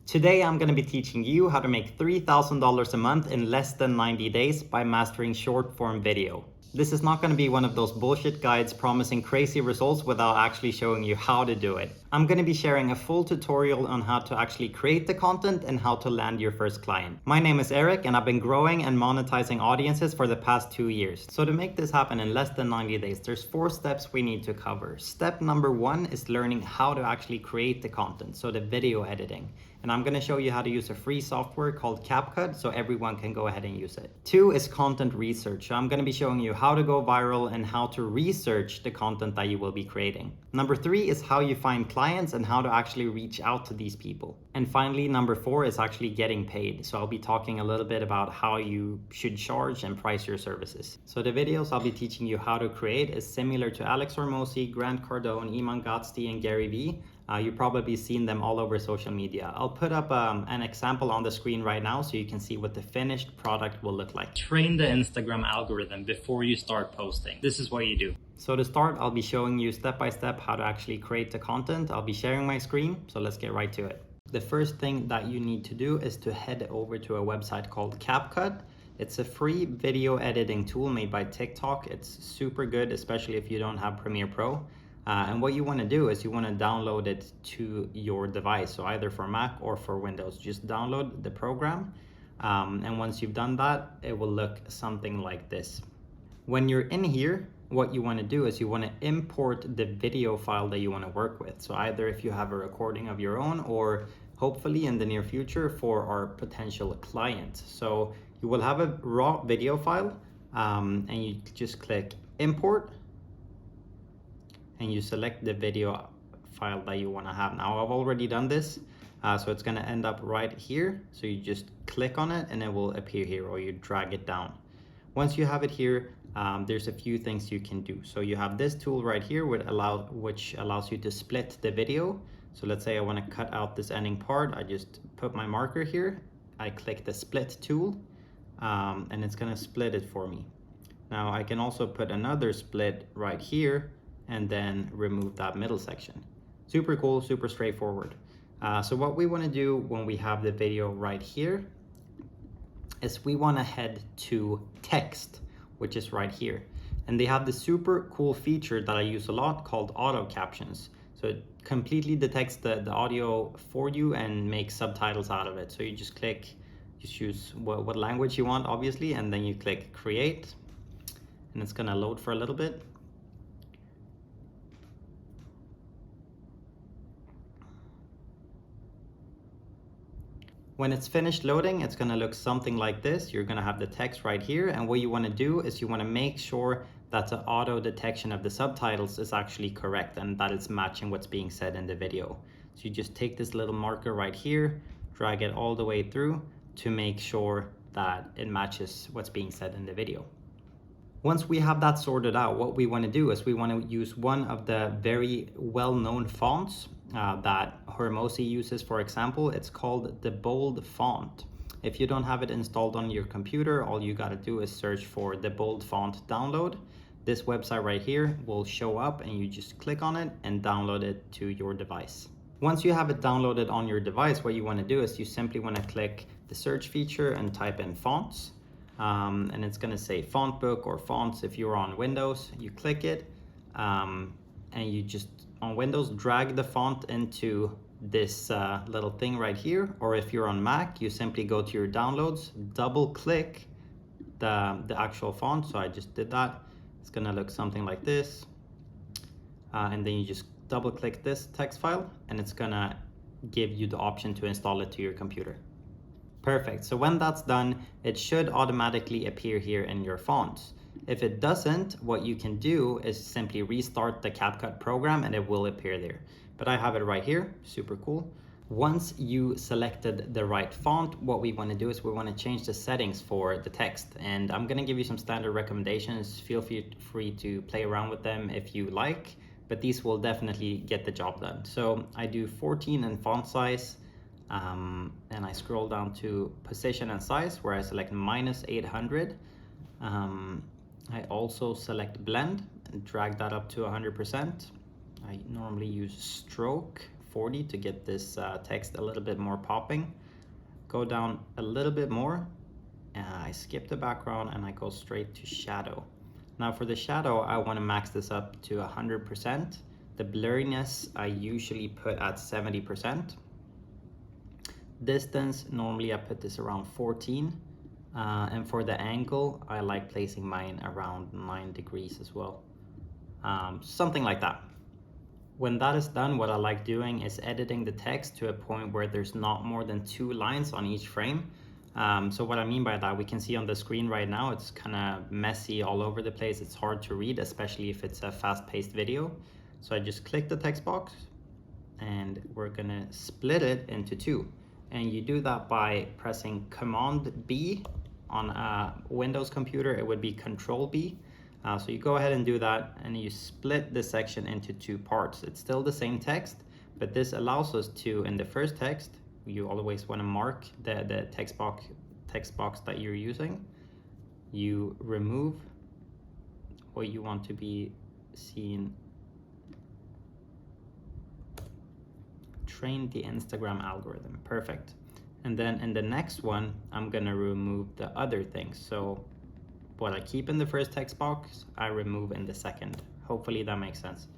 Today I'm going to be teaching you how to make $3,000 a month in less than 90 days by mastering short form video. This is not going to be one of those bullshit guides promising crazy results without actually showing you how to do it. I'm going to be sharing a full tutorial on how to actually create the content and how to land your first client. My name is Eric and I've been growing and monetizing audiences for the past 2 years. So to make this happen in less than 90 days, there's 4 steps we need to cover. Step number 1 is learning how to actually create the content, so the video editing. And I'm going to show you how to use a free software called CapCut so everyone can go ahead and use it. 2 is content research. So I'm going to be showing you how to go viral and how to research the content that you will be creating. Number 3 is how you find clients and how to actually reach out to these people. And finally, number 4 is actually getting paid. So I'll be talking a little bit about how you should charge and price your services. So the videos I'll be teaching you how to create is similar to Alex Hormozi, Cardone, Iman Gadzhi, and Gary Vee. You've probably seen them all over social media. I'll put up an example on the screen right now so you can see what the finished product will look like. Train the Instagram algorithm before you start posting. This is what you do. So to start, I'll be showing you step by step how to actually create the content. I'll be sharing my screen, so let's get right to it. The first thing that you need to do is to head over to a website called CapCut. It's a free video editing tool made by TikTok. It's super good, especially if you don't have Premiere Pro. And what you want to do is you want to download it to your device, so either for Mac or for Windows. Just download the program, and once you've done that, it will look something like this. When you're in here, what you want to do is you want to import the video file that you want to work with. So either if you have a recording of your own, or hopefully in the near future for our potential clients. So you will have a raw video file, and you just click import, and you select the video file that you want to have. Now I've already done this, so it's going to end up right here. So you just click on it and it will appear here, or you drag it down. Once you have it here, there's a few things you can do. So you have this tool right here which allows you to split the video. So let's say I want to cut out this ending part. I just put my marker here, I click the split tool, and it's going to split it for me. Now I can also put another split right here and then remove that middle section. Super cool, super straightforward. So what we want to do when we have the video right here is we want to head to text, which is right here. And they have this super cool feature that I use a lot called auto captions. So it completely detects the audio for you and makes subtitles out of it. So you just click, just choose what language you want, obviously, and then you click create, and it's gonna load for a little bit. When it's finished loading, it's going to look something like this. You're going to have the text right here. And what you want to do is you want to make sure that the auto detection of the subtitles is actually correct and that it's matching what's being said in the video. So you just take this little marker right here, drag it all the way through to make sure that it matches what's being said in the video. Once we have that sorted out, what we want to do is we want to use one of the very well-known fonts that Hormozi uses, for example. It's called the bold font. If you don't have it installed on your computer, all you got to do is search for the bold font download. This website right here will show up and you just click on it and download it to your device. Once you have it downloaded on your device, what you want to do is you simply want to click the search feature and type in fonts. And it's going to say font book or fonts. If you're on Windows, you click it, and you just on Windows drag the font into this little thing right here. Or if you're on Mac, you simply go to your downloads, double click the actual font. So I just did that. It's going to look something like this, and then you just double click this text file and it's going to give you the option to install it to your computer. Perfect. So when that's done, it should automatically appear here in your fonts. If it doesn't, what you can do is simply restart the CapCut program and it will appear there. But I have it right here. Super cool. Once you selected the right font, what we want to do is we want to change the settings for the text. And I'm going to give you some standard recommendations. Feel free to play around with them if you like, but these will definitely get the job done. So I do 14 in font size. And I scroll down to position and size where I select -800. I also select blend and drag that up to 100%. I normally use stroke 40 to get this text a little bit more popping. Go down a little bit more. I skip the background and I go straight to shadow. Now for the shadow, I want to max this up to 100%. The blurriness I usually put at 70%. Distance, normally I put this around 14. And for the angle, I like placing mine around 9 degrees as well. Something like that. When that is done, what I like doing is editing the text to a point where there's not more than 2 lines on each frame. So what I mean by that, we can see on the screen right now, it's kind of messy all over the place. It's hard to read, especially if it's a fast-paced video. So I just click the text box and we're gonna split it into 2. And you do that by pressing Command B. On a Windows computer, it would be Control B. So you go ahead and do that and you split this section into 2 parts. It's still the same text, but this allows us to, in the first text, you always want to mark the text box that you're using. You remove what you want to be seen. Train the Instagram algorithm. Perfect. And then in the next one, I'm gonna remove the other things. So what I keep in the first text box, I remove in the second. Hopefully that makes sense.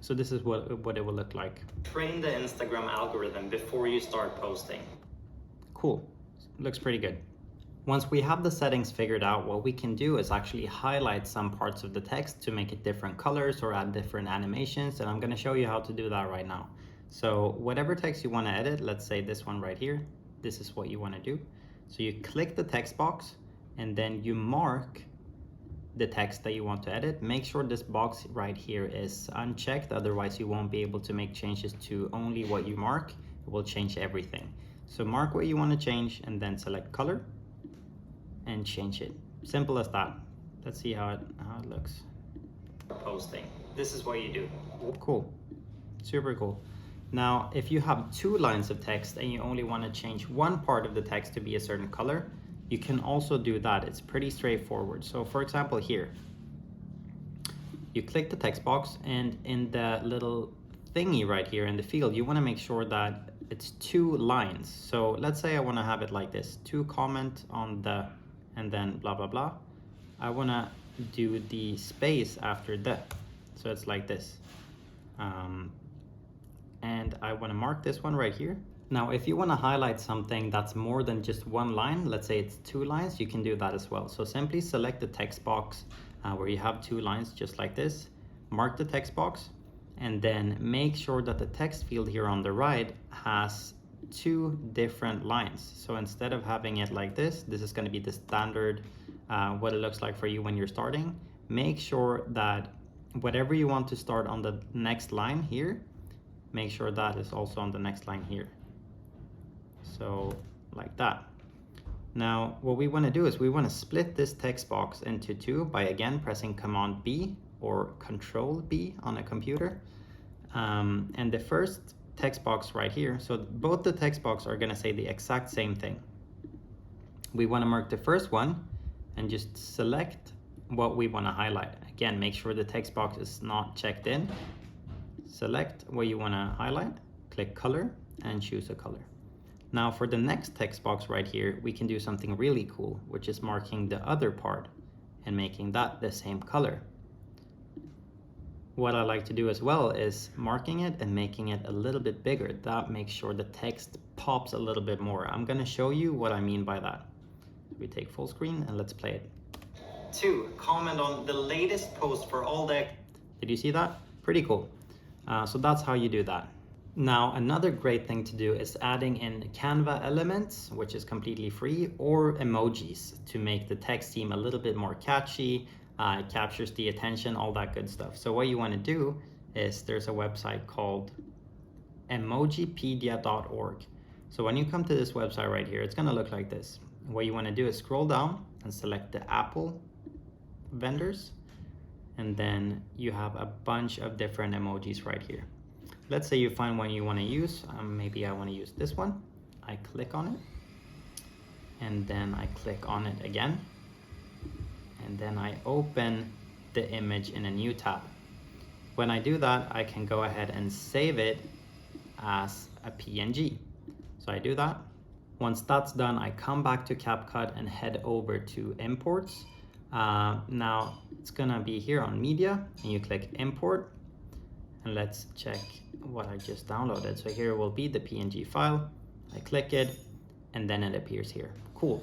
So this is what it will look like. Train the Instagram algorithm before you start posting. Cool, looks pretty good. Once we have the settings figured out, what we can do is actually highlight some parts of the text to make it different colors or add different animations. And I'm gonna show you how to do that right now. So whatever text you wanna edit, let's say this one right here, this is what you wanna do. So you click the text box and then you mark the text that you want to edit. Make sure this box right here is unchecked, otherwise you won't be able to make changes to only what you mark. It will change everything. So mark what you want to change and then select color and change it. Simple as that. Let's see how it looks. Posting. This is what you do. Cool. Super cool. Now, if you have 2 lines of text and you only want to change one part of the text to be a certain color, you can also do that. It's pretty straightforward. So for example, here, you click the text box and in the little thingy right here in the field, you want to make sure that it's 2 lines. So let's say I want to have it like this, 2 comment on the, and then blah, blah, blah. I want to do the space after the, so it's like this. And I want to mark this one right here. Now, if you want to highlight something that's more than just 1 line, let's say it's 2 lines, you can do that as well. So simply select the text box where you have 2 lines just like this, mark the text box, and then make sure that the text field here on the right has 2 different lines. So instead of having it like this is going to be the standard, what it looks like for you when you're starting. Make sure that whatever you want to start on the next line here, make sure that is also on the next line here. So like that. Now what we want to do is we want to split this text box into 2 by again pressing Command B or Control B on a computer. And the first text box right here, so both the text box are going to say the exact same thing. We want to mark the first one and just select what we want to highlight. Again, make sure the text box is not checked in. Select what you want to highlight, click color and choose a color. Now for the next text box right here, we can do something really cool, which is marking the other part and making that the same color. What I like to do as well is marking it and making it a little bit bigger. That makes sure the text pops a little bit more. I'm gonna show you what I mean by that. We take full screen and let's play it. 2, comment on the latest post for all the... Did you see that? Pretty cool. So that's how you do that. Now, another great thing to do is adding in Canva elements, which is completely free, or emojis to make the text seem a little bit more catchy. It captures the attention, all that good stuff. So what you want to do is there's a website called emojipedia.org. So when you come to this website right here, it's going to look like this. What you want to do is scroll down and select the Apple vendors. And then you have a bunch of different emojis right here. Let's say you find one you want to use. Maybe I want to use this one. I click on it. And then I click on it again. And then I open the image in a new tab. When I do that, I can go ahead and save it as a PNG. So I do that. Once that's done, I come back to CapCut and head over to imports. Now it's gonna be here on media, and you click import, and let's check what I just downloaded. So here will be the PNG file. I click it, and then it appears here. Cool.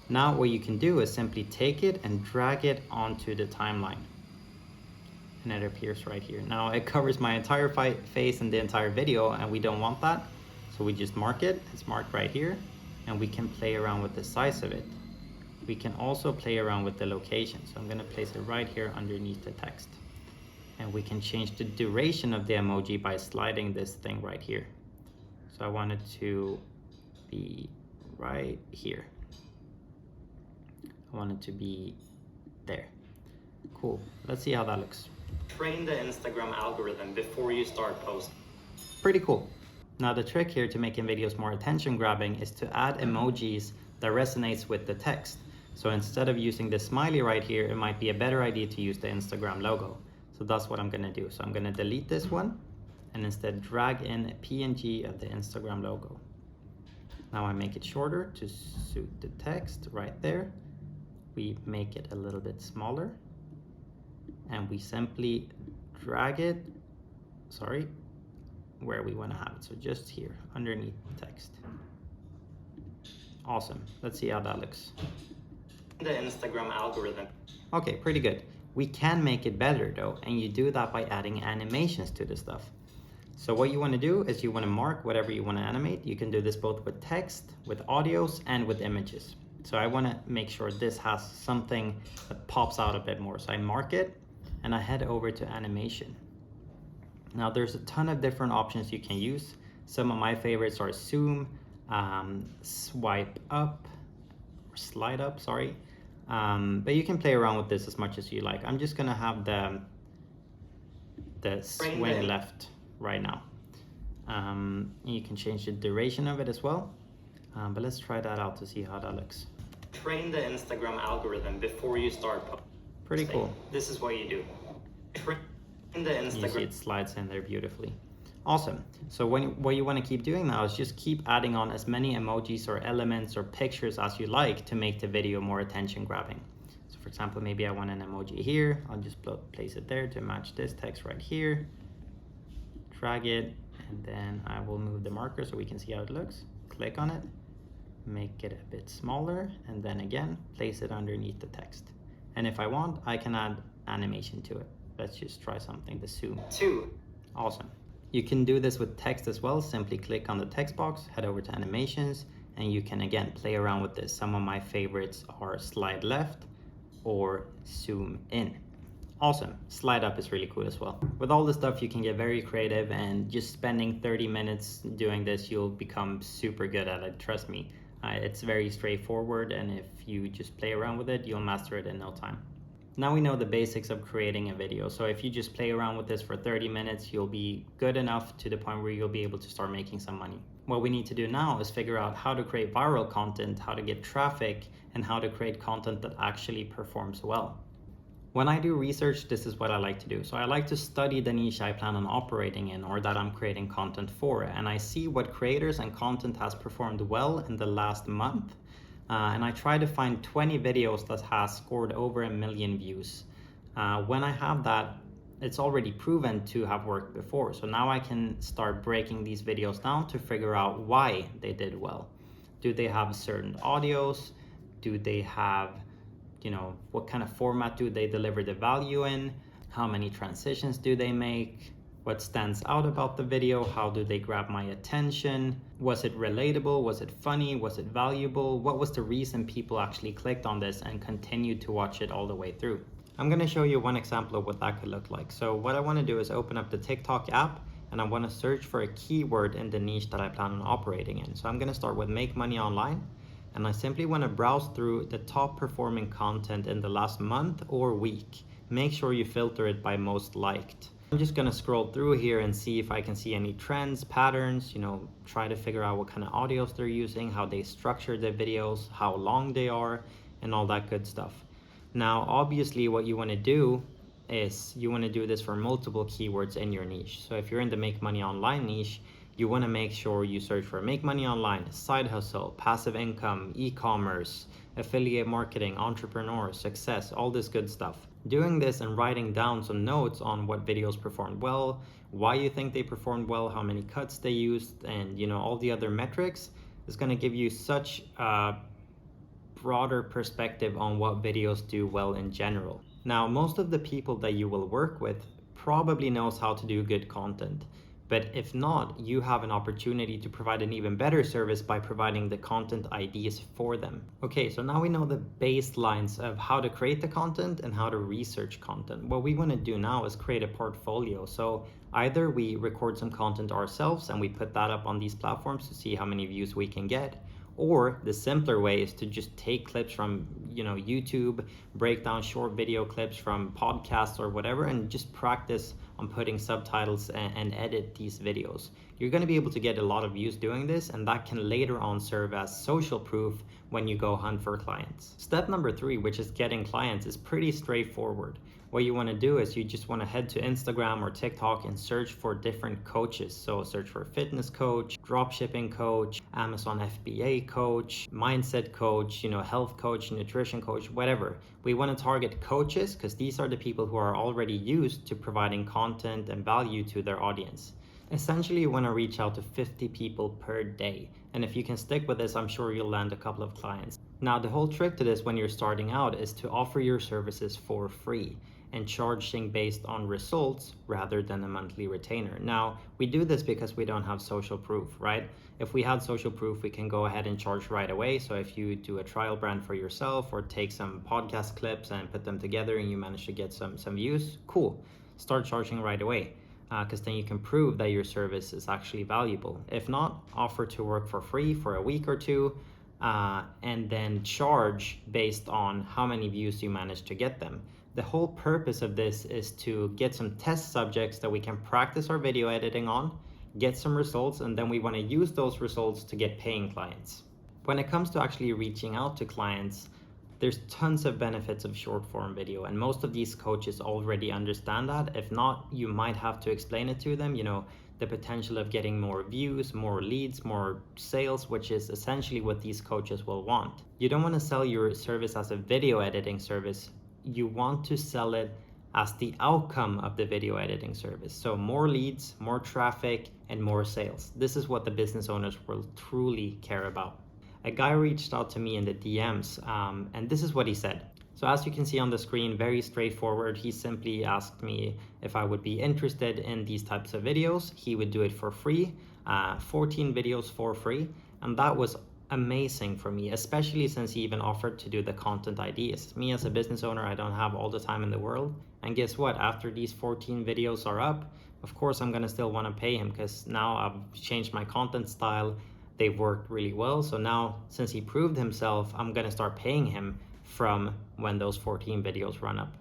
Now what you can do is simply take it and drag it onto the timeline, and it appears right here. Now it covers my entire face and the entire video, and we don't want that. So we just mark it, it's marked right here, and we can play around with the size of it. We can also play around with the location. So I'm gonna place it right here underneath the text. And we can change the duration of the emoji by sliding this thing right here. So I want it to be right here. I want it to be there. Cool, let's see how that looks. Train the Instagram algorithm before you start posting. Pretty cool. Now the trick here to making videos more attention grabbing is to add emojis that resonates with the text. So instead of using the smiley right here, it might be a better idea to use the Instagram logo. So that's what I'm gonna do. So I'm gonna delete this one and instead drag in a PNG of the Instagram logo. Now I make it shorter to suit the text right there. We make it a little bit smaller and we simply drag it, where we want to have it. So just here underneath the text. Awesome. Let's see how that looks. The Instagram algorithm. Okay, pretty good. We can make it better though, and you do that by adding animations to the stuff. So what you want to do is you want to mark whatever you want to animate. You can do this both with text, with audios, and with images. So I want to make sure this has something that pops out a bit more. So I mark it and I head over to animation. Now there's a ton of different options you can use. Some of my favorites are zoom, swipe up, or slide up, sorry. But you can play around with this as much as you like. I'm just gonna have the swing left right now. You can change the duration of it as well. But let's try that out to see how that looks. Train the Instagram algorithm before you start posting. Pretty cool. This is what you do. Train the Instagram. You see it slides in there beautifully. Awesome. So what you want to keep doing now is just keep adding on as many emojis or elements or pictures as you like to make the video more attention grabbing. So for example, maybe I want an emoji here. I'll just place it there to match this text right here. Drag it, and then I will move the marker so we can see how it looks. Click on it, make it a bit smaller, and then again, place it underneath the text. And if I want, I can add animation to it. Let's just try something, the zoom. Awesome. You can do this with text as well. Simply click on the text box, head over to animations, and you can again play around with this. Some of my favorites are slide left or zoom in. Awesome. Slide up is really cool as well. With all this stuff, you can get very creative, and just spending 30 minutes doing this, you'll become super good at it. Trust me. It's very straightforward, and if you just play around with it, you'll master it in no time. Now we know the basics of creating a video. So if you just play around with this for 30 minutes, you'll be good enough to the point where you'll be able to start making some money. What we need to do now is figure out how to create viral content, how to get traffic, and how to create content that actually performs well. When I do research, this is what I like to do. So I like to study the niche I plan on operating in, or that I'm creating content for, and I see what creators and content has performed well in the last month. And I try to find 20 videos that has scored over 1 million views. When I have that, it's already proven to have worked before. So now I can start breaking these videos down to figure out why they did well. Do they have certain audios? Do they have, what kind of format do they deliver the value in? How many transitions do they make? What stands out about the video? How do they grab my attention? Was it relatable? Was it funny? Was it valuable? What was the reason people actually clicked on this and continued to watch it all the way through? I'm gonna show you one example of what that could look like. So what I wanna do is open up the TikTok app, and I wanna search for a keyword in the niche that I plan on operating in. So I'm gonna start with make money online, and I simply wanna browse through the top performing content in the last month or week. Make sure you filter it by most liked. I'm just gonna scroll through here and see if I can see any trends, patterns, try to figure out what kind of audios they're using, how they structure their videos, how long they are, and all that good stuff. Now, obviously what you wanna do is you want to do this for multiple keywords in your niche. So if you're in the make money online niche, you want to make sure you search for make money online, side hustle, passive income, e-commerce, affiliate marketing, entrepreneur, success, all this good stuff. Doing this and writing down some notes on what videos performed well, why you think they performed well, how many cuts they used, and all the other metrics is going to give you such a broader perspective on what videos do well in general. Now, most of the people that you will work with probably knows how to do good content. But if not, you have an opportunity to provide an even better service by providing the content ideas for them. Okay, so now we know the baselines of how to create the content and how to research content. What we want to do now is create a portfolio. So either we record some content ourselves and we put that up on these platforms to see how many views we can get, or the simpler way is to just take clips from YouTube, break down short video clips from podcasts or whatever, and just practice on putting subtitles and edit these videos. You're going to be able to get a lot of views doing this, and that can later on serve as social proof when you go hunt for clients. Step number 3, which is getting clients, is pretty straightforward. What you want to do is you just want to head to Instagram or TikTok and search for different coaches. So search for fitness coach, dropshipping coach, Amazon FBA coach, mindset coach, health coach, nutrition coach, whatever. We want to target coaches because these are the people who are already used to providing content and value to their audience. Essentially, you want to reach out to 50 people per day. And if you can stick with this, I'm sure you'll land a couple of clients. Now, the whole trick to this when you're starting out is to offer your services for free and charging based on results rather than a monthly retainer. Now, we do this because we don't have social proof, right? If we had social proof, we can go ahead and charge right away. So if you do a trial brand for yourself or take some podcast clips and put them together and you manage to get some views, cool, start charging right away. Because then you can prove that your service is actually valuable. If not, offer to work for free for a week or two, and then charge based on how many views you manage to get them. The whole purpose of this is to get some test subjects that we can practice our video editing on, get some results, and then we want to use those results to get paying clients. When it comes to actually reaching out to clients, there's tons of benefits of short form video, and most of these coaches already understand that. If not, you might have to explain it to them, the potential of getting more views, more leads, more sales, which is essentially what these coaches will want. You don't want to sell your service as a video editing service. You want to sell it as the outcome of the video editing service. So more leads, more traffic, and more sales. This is what the business owners will truly care about. A guy reached out to me in the DMs, and this is what he said. So as you can see on the screen, very straightforward. He simply asked me if I would be interested in these types of videos. He would do it for free, 14 videos for free. And that was amazing for me, especially since he even offered to do the content ideas. Me as a business owner, I don't have all the time in the world. And guess what? After these 14 videos are up, of course, I'm going to still want to pay him because now I've changed my content style. They've worked really well. So now, since he proved himself, I'm going to start paying him from when those 14 videos run up.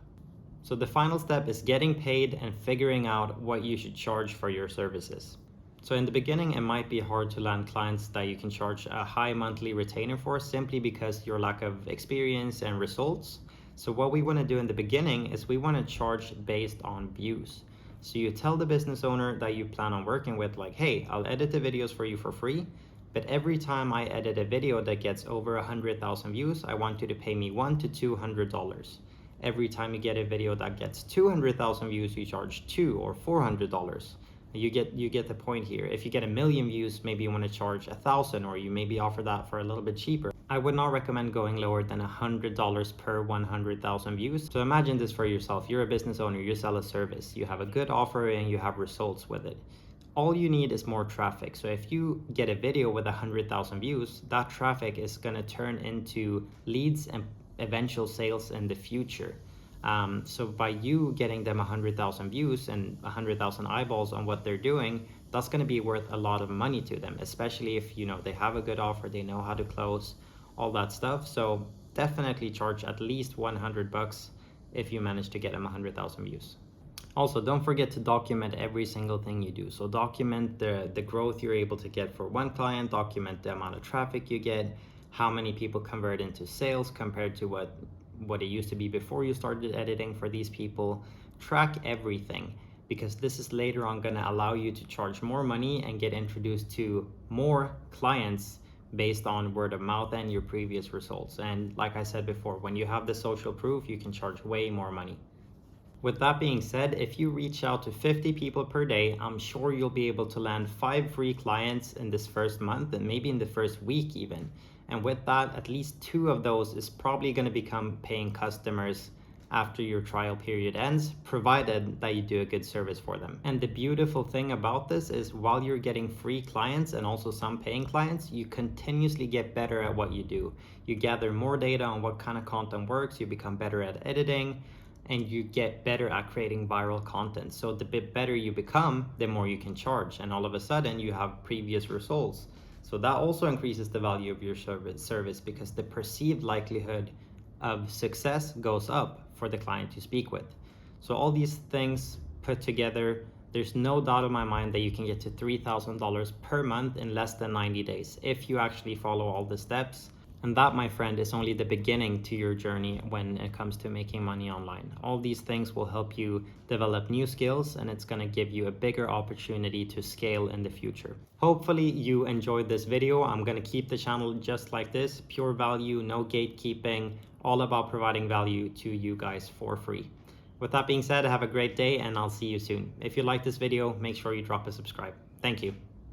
So the final step is getting paid and figuring out what you should charge for your services. So in the beginning, it might be hard to land clients that you can charge a high monthly retainer for simply because your lack of experience and results. So what we want to do in the beginning is we want to charge based on views. So you tell the business owner that you plan on working with, like, hey, I'll edit the videos for you for free, but every time I edit a video that gets over 100,000 views, I want you to pay me $100 to $200. Every time you get a video that gets 200,000 views, you charge $200 or $400. You get the point here. If you get 1 million views, maybe you want to charge 1,000, or you maybe offer that for a little bit cheaper. I would not recommend going lower than $100 per 100,000 views. So imagine this for yourself. You're a business owner, you sell a service, you have a good offer and you have results with it. All you need is more traffic. So if you get a video with 100,000 views, that traffic is going to turn into leads and eventual sales in the future. So by you getting them 100,000 views and 100,000 eyeballs on what they're doing, that's going to be worth a lot of money to them, especially if they have a good offer, they know how to close, all that stuff. So definitely charge at least $100 if you manage to get them 100,000 views. Also, don't forget to document every single thing you do. So document the growth you're able to get for one client, document the amount of traffic you get, how many people convert into sales compared to what it used to be before you started editing for these people. track everything, because this is later on going to allow you to charge more money and get introduced to more clients based on word of mouth and your previous results. And like I said before, when you have the social proof, you can charge way more money. With that being said, if you reach out to 50 people per day, I'm sure you'll be able to land 5 free clients in this first month, and maybe in the first week even. And with that, at least 2 of those is probably going to become paying customers after your trial period ends, provided that you do a good service for them. And the beautiful thing about this is, while you're getting free clients and also some paying clients, you continuously get better at what you do. You gather more data on what kind of content works, you become better at editing, and you get better at creating viral content. So the bit better you become, the more you can charge, and all of a sudden you have previous results. So that also increases the value of your service, because the perceived likelihood of success goes up for the client you speak with. So all these things put together, there's no doubt in my mind that you can get to $3,000 per month in less than 90 days if you actually follow all the steps. And that, my friend, is only the beginning to your journey when it comes to making money online. All these things will help you develop new skills, and it's going to give you a bigger opportunity to scale in the future. Hopefully you enjoyed this video. I'm going to keep the channel just like this, pure value, no gatekeeping, all about providing value to you guys for free. With that being said, have a great day, and I'll see you soon. If you like this video, make sure you drop a subscribe. Thank you.